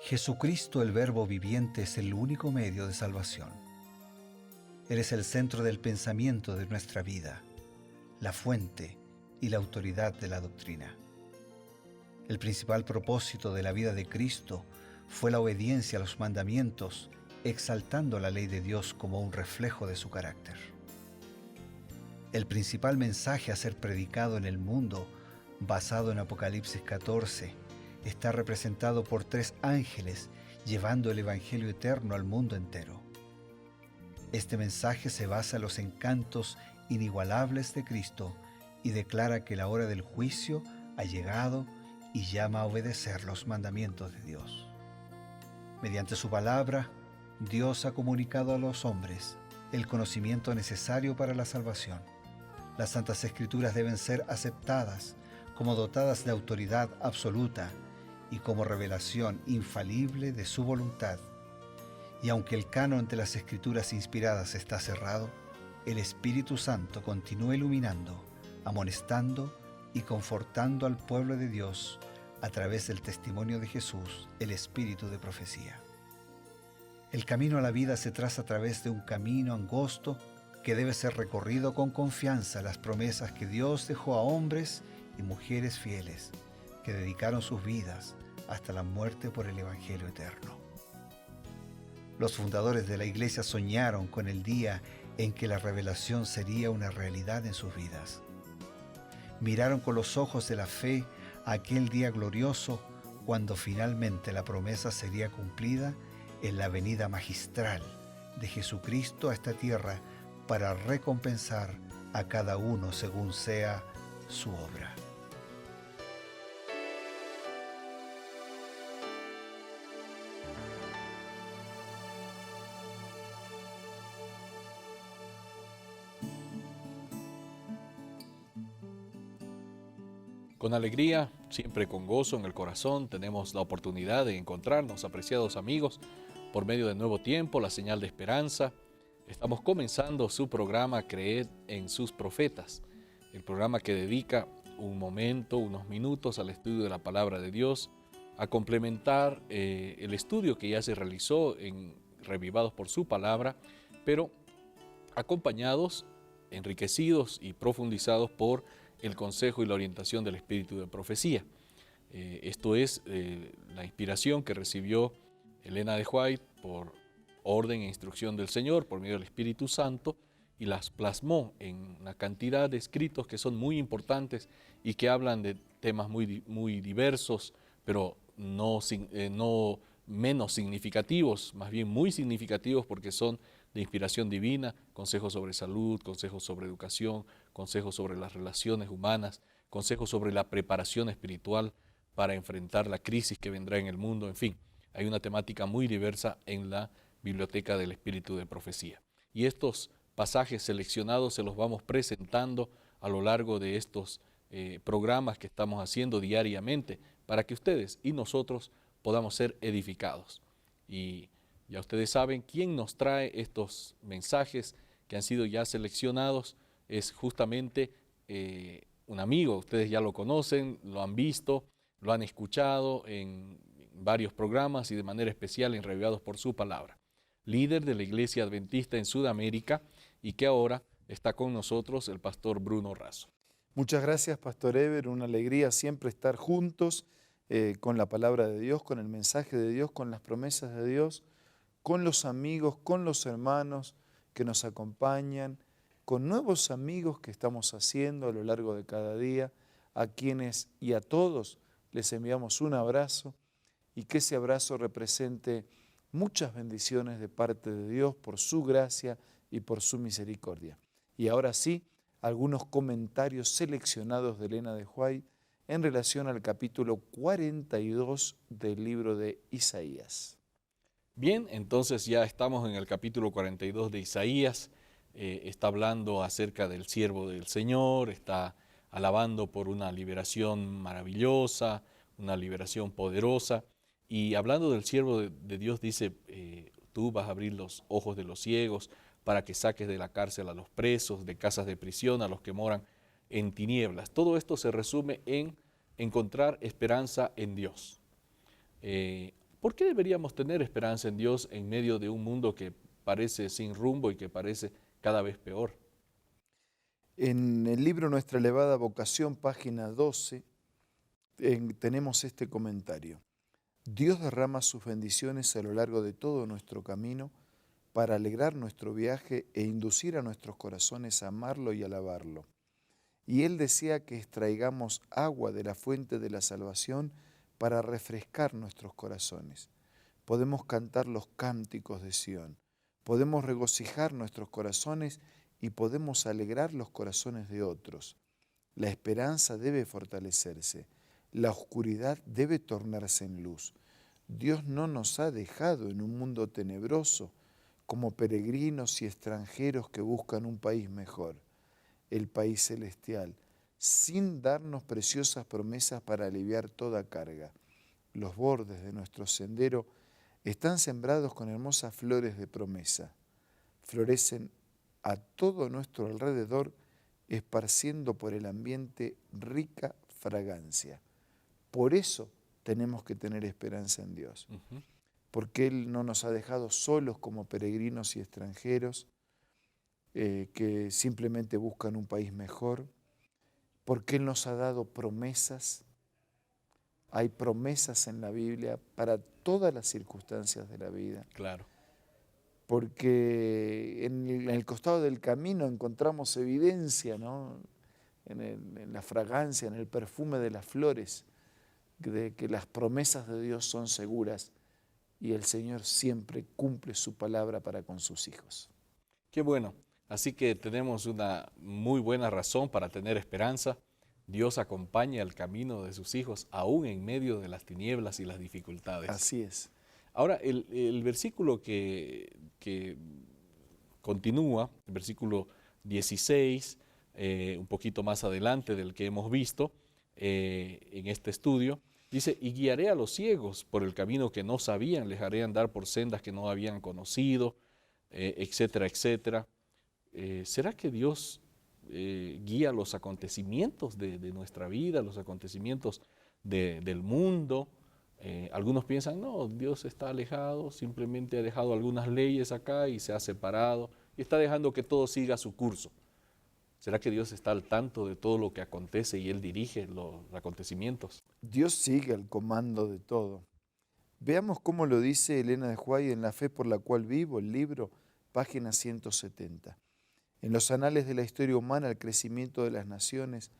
Jesucristo, el Verbo viviente, es el único medio de salvación. Él es el centro del pensamiento de nuestra vida, la fuente y la autoridad de la doctrina. El principal propósito de la vida de Cristo fue la obediencia a los mandamientos, exaltando la ley de Dios como un reflejo de su carácter. El principal mensaje a ser predicado en el mundo, basado en Apocalipsis 14, está representado por 3 ángeles llevando el Evangelio eterno al mundo entero. Este mensaje se basa en los encantos inigualables de Cristo y declara que la hora del juicio ha llegado y llama a obedecer los mandamientos de Dios. Mediante su palabra, Dios ha comunicado a los hombres el conocimiento necesario para la salvación. Las Santas Escrituras deben ser aceptadas como dotadas de autoridad absoluta y como revelación infalible de su voluntad. Y aunque el canon de las Escrituras inspiradas está cerrado, el Espíritu Santo continúa iluminando, amonestando y confortando al pueblo de Dios a través del testimonio de Jesús, el Espíritu de profecía. El camino a la vida se traza a través de un camino angosto que debe ser recorrido con confianza a las promesas que Dios dejó a hombres y mujeres fieles que dedicaron sus vidas hasta la muerte por el Evangelio eterno. Los fundadores de la Iglesia soñaron con el día en que la revelación sería una realidad en sus vidas. Miraron con los ojos de la fe a aquel día glorioso cuando finalmente la promesa sería cumplida en la venida magistral de Jesucristo a esta tierra para recompensar a cada uno según sea su obra. Con alegría, siempre con gozo en el corazón, tenemos la oportunidad de encontrarnos, apreciados amigos, por medio de Nuevo Tiempo, la señal de esperanza. Estamos comenzando su programa Creed en sus profetas, el programa que dedica un momento, unos minutos al estudio de la palabra de Dios, a complementar el estudio que ya se realizó en Revivados por su palabra, pero acompañados, enriquecidos y profundizados por el consejo y la orientación del Espíritu de profecía. Esto es la inspiración que recibió Elena de White por orden e instrucción del Señor por medio del Espíritu Santo y las plasmó en una cantidad de escritos que son muy importantes y que hablan de temas muy diversos, pero no menos significativos, más bien muy significativos porque son de inspiración divina, consejos sobre salud, consejos sobre educación, consejos sobre las relaciones humanas, consejos sobre la preparación espiritual para enfrentar la crisis que vendrá en el mundo, en fin, hay una temática muy diversa en la Biblioteca del Espíritu de Profecía. Y estos pasajes seleccionados se los vamos presentando a lo largo de estos programas que estamos haciendo diariamente para que ustedes y nosotros podamos ser edificados. Y ya ustedes saben quién nos trae estos mensajes que han sido ya seleccionados, es justamente un amigo, ustedes ya lo conocen, lo han visto, lo han escuchado en varios programas y de manera especial en Revivados por su palabra. Líder de la Iglesia Adventista en Sudamérica y que ahora está con nosotros el pastor Bruno Razo. Muchas gracias, Pastor Ever, una alegría siempre estar juntos con la palabra de Dios, con el mensaje de Dios, con las promesas de Dios, con los amigos, con los hermanos que nos acompañan, con nuevos amigos que estamos haciendo a lo largo de cada día, a quienes y a todos les enviamos un abrazo y que ese abrazo represente muchas bendiciones de parte de Dios por su gracia y por su misericordia. Y ahora sí, algunos comentarios seleccionados de Elena de White en relación al capítulo 42 del libro de Isaías. Bien, entonces ya estamos en el capítulo 42 de Isaías, está hablando acerca del siervo del Señor, está alabando por una liberación maravillosa, una liberación poderosa, y hablando del siervo de Dios dice, tú vas a abrir los ojos de los ciegos para que saques de la cárcel a los presos, de casas de prisión a los que moran en tinieblas. Todo esto se resume en encontrar esperanza en Dios. ¿Por qué deberíamos tener esperanza en Dios en medio de un mundo que parece sin rumbo y que parece cada vez peor? En el libro Nuestra elevada vocación, página 12, tenemos este comentario. Dios derrama sus bendiciones a lo largo de todo nuestro camino para alegrar nuestro viaje e inducir a nuestros corazones a amarlo y alabarlo. Y Él desea que extraigamos agua de la fuente de la salvación para refrescar nuestros corazones. Podemos cantar los cánticos de Sión, podemos regocijar nuestros corazones y podemos alegrar los corazones de otros. La esperanza debe fortalecerse, la oscuridad debe tornarse en luz. Dios no nos ha dejado en un mundo tenebroso como peregrinos y extranjeros que buscan un país mejor, el país celestial, sin darnos preciosas promesas para aliviar toda carga. Los bordes de nuestro sendero están sembrados con hermosas flores de promesa. Florecen a todo nuestro alrededor, esparciendo por el ambiente rica fragancia. Por eso tenemos que tener esperanza en Dios, porque Él no nos ha dejado solos como peregrinos y extranjeros que simplemente buscan un país mejor, porque Él nos ha dado promesas. Hay promesas en la Biblia para todas las circunstancias de la vida. Claro. Porque en el costado del camino encontramos evidencia, ¿no? En la fragancia, en el perfume de las flores, de que las promesas de Dios son seguras y el Señor siempre cumple su palabra para con sus hijos. Qué bueno. Así que tenemos una muy buena razón para tener esperanza. Dios acompaña el camino de sus hijos aún en medio de las tinieblas y las dificultades. Así es. Ahora, el versículo que continúa, el versículo 16, un poquito más adelante del que hemos visto en este estudio, dice, y guiaré a los ciegos por el camino que no sabían, les haré andar por sendas que no habían conocido, etcétera, etcétera. ¿Será que Dios guía los acontecimientos de nuestra vida, los acontecimientos del mundo? Algunos piensan, no, Dios está alejado, simplemente ha dejado algunas leyes acá y se ha separado y está dejando que todo siga su curso. ¿Será que Dios está al tanto de todo lo que acontece y Él dirige los acontecimientos? Dios sigue al comando de todo. Veamos cómo lo dice Elena de White en La fe por la cual vivo, el libro, página 170. En los anales de la historia humana, el crecimiento de las naciones,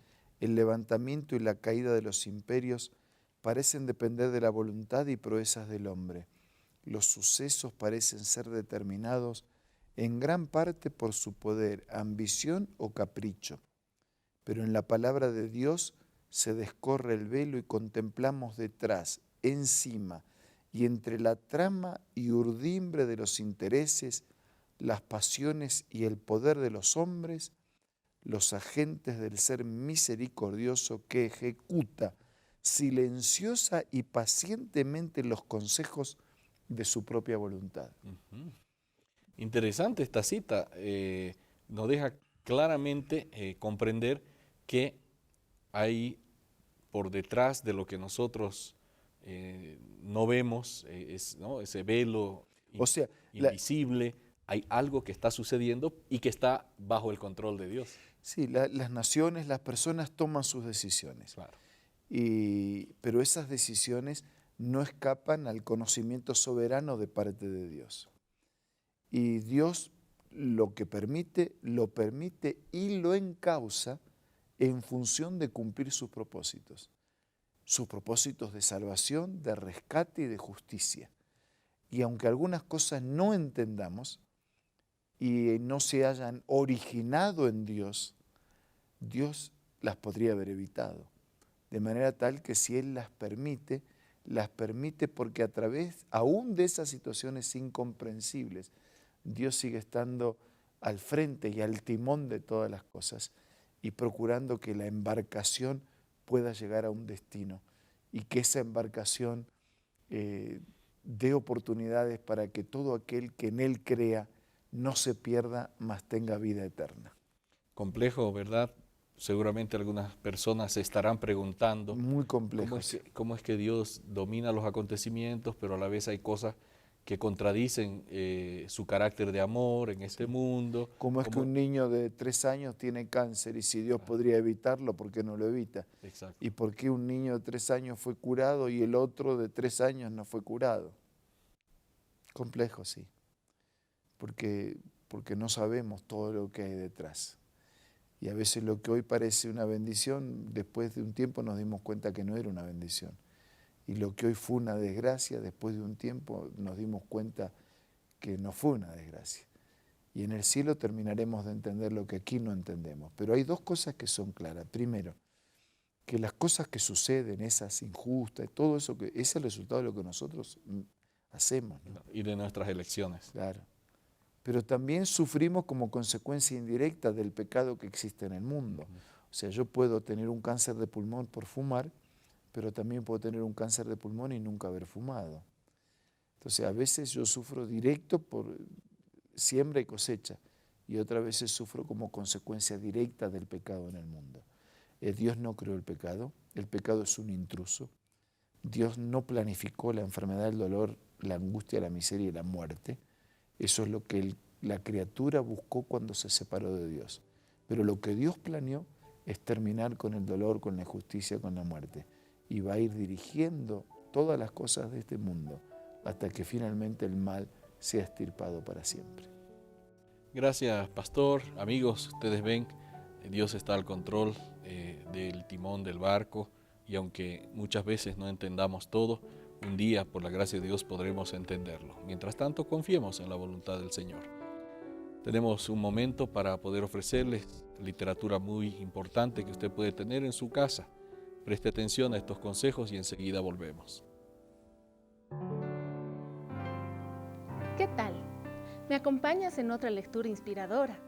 el levantamiento y la caída de los imperios parecen depender de la voluntad y proezas del hombre. Los sucesos parecen ser determinados en gran parte por su poder, ambición o capricho. Pero en la palabra de Dios se descorre el velo y contemplamos detrás, encima y entre la trama y urdimbre de los intereses, las pasiones y el poder de los hombres, los agentes del ser misericordioso que ejecuta silenciosa y pacientemente los consejos de su propia voluntad. Interesante esta cita, nos deja claramente comprender que hay por detrás de lo que nosotros no vemos, ¿no? Ese velo invisible, hay algo que está sucediendo y que está bajo el control de Dios. Sí, las naciones, las personas toman sus decisiones. Claro. Pero esas decisiones no escapan al conocimiento soberano de parte de Dios. Y Dios lo que permite, lo permite y lo encausa en función de cumplir sus propósitos de salvación, de rescate y de justicia. Y aunque algunas cosas no entendamos y no se hayan originado en Dios, Dios las podría haber evitado. De manera tal que si Él las permite porque a través aún de esas situaciones incomprensibles, Dios sigue estando al frente y al timón de todas las cosas y procurando que la embarcación pueda llegar a un destino y que esa embarcación dé oportunidades para que todo aquel que en Él crea no se pierda, mas tenga vida eterna. Complejo, ¿verdad? seguramente algunas personas se estarán preguntando Muy complejo. cómo es que Dios domina los acontecimientos, pero a la vez hay cosas que contradicen su carácter de amor en este mundo. ¿Cómo es que un niño de 3 años tiene cáncer y si Dios podría evitarlo, por qué no lo evita? Exacto. ¿Y por qué un niño de 3 años fue curado y el otro de 3 años no fue curado? Complejo, sí. Porque no sabemos todo lo que hay detrás. Y a veces lo que hoy parece una bendición, después de un tiempo nos dimos cuenta que no era una bendición. Y lo que hoy fue una desgracia, después de un tiempo nos dimos cuenta que no fue una desgracia. Y en el cielo terminaremos de entender lo que aquí no entendemos. Pero hay 2 cosas que son claras. Primero, que las cosas que suceden, esas injustas, todo eso, que es el resultado de lo que nosotros hacemos, ¿no? Y de nuestras elecciones. Claro. Pero también sufrimos como consecuencia indirecta del pecado que existe en el mundo. O sea, yo puedo tener un cáncer de pulmón por fumar, pero también puedo tener un cáncer de pulmón y nunca haber fumado. Entonces, a veces yo sufro directo por siembra y cosecha, y otras veces sufro como consecuencia directa del pecado en el mundo. Dios no creó el pecado es un intruso. Dios no planificó la enfermedad, el dolor, la angustia, la miseria y la muerte. Eso es lo que la criatura buscó cuando se separó de Dios. Pero lo que Dios planeó es terminar con el dolor, con la injusticia, con la muerte. Y va a ir dirigiendo todas las cosas de este mundo hasta que finalmente el mal sea extirpado para siempre. Gracias, pastor. Amigos, ustedes ven, Dios está al control del timón del barco, y aunque muchas veces no entendamos todo, un día, por la gracia de Dios, podremos entenderlo. Mientras tanto, confiemos en la voluntad del Señor. Tenemos un momento para poder ofrecerles literatura muy importante que usted puede tener en su casa. Preste atención a estos consejos y enseguida volvemos. ¿Qué tal? ¿Me acompañas en otra lectura inspiradora?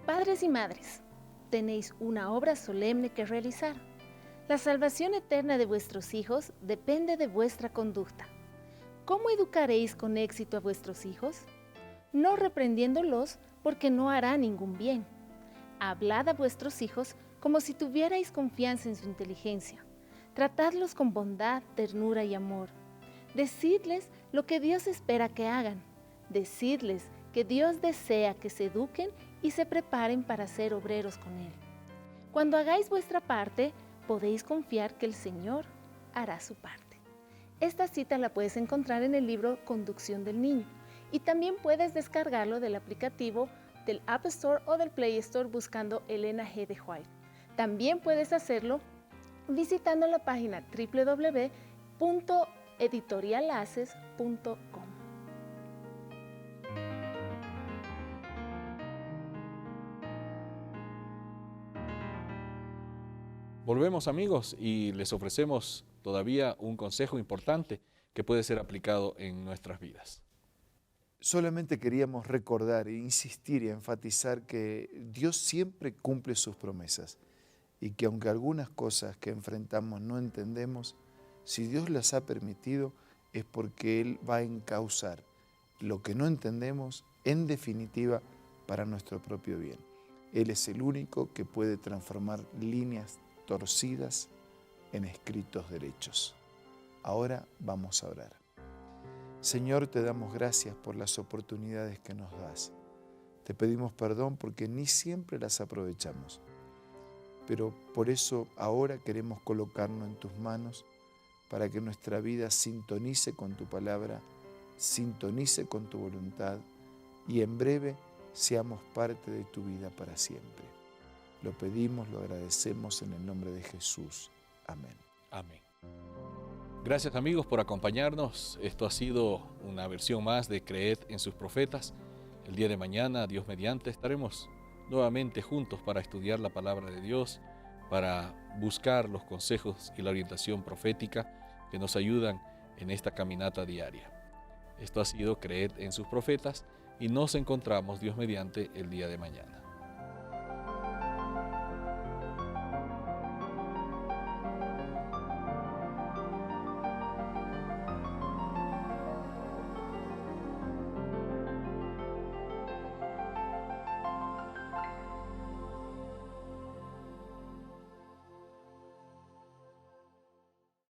Padres y madres, tenéis una obra solemne que realizar. La salvación eterna de vuestros hijos depende de vuestra conducta. ¿Cómo educaréis con éxito a vuestros hijos? No reprendiéndolos porque no hará ningún bien. Hablad a vuestros hijos como si tuvierais confianza en su inteligencia. Tratadlos con bondad, ternura y amor. Decidles lo que Dios espera que hagan. Decidles que Dios desea que se eduquen y se preparen para ser obreros con Él. Cuando hagáis vuestra parte, podéis confiar que el Señor hará su parte. Esta cita la puedes encontrar en el libro Conducción del Niño, y también puedes descargarlo del aplicativo del App Store o del Play Store buscando Elena G. de White. También puedes hacerlo visitando la página www.editorialaces.com. Volvemos, amigos, y les ofrecemos todavía un consejo importante que puede ser aplicado en nuestras vidas. Solamente queríamos recordar e insistir y enfatizar que Dios siempre cumple sus promesas y que aunque algunas cosas que enfrentamos no entendemos, si Dios las ha permitido es porque Él va a encauzar lo que no entendemos en definitiva para nuestro propio bien. Él es el único que puede transformar líneas torcidas en escritos derechos. Ahora vamos a orar. Señor, te damos gracias por las oportunidades que nos das. Te pedimos perdón porque ni siempre las aprovechamos. Pero por eso ahora queremos colocarnos en tus manos para que nuestra vida sintonice con tu palabra, sintonice con tu voluntad y en breve seamos parte de tu vida para siempre. Lo pedimos, lo agradecemos en el nombre de Jesús. Amén. Amén. Gracias, amigos, por acompañarnos. Esto ha sido una versión más de Creed en sus profetas. El día de mañana, Dios mediante, estaremos nuevamente juntos para estudiar la palabra de Dios, para buscar los consejos y la orientación profética que nos ayudan en esta caminata diaria. Esto ha sido Creed en sus profetas y nos encontramos, Dios mediante, el día de mañana.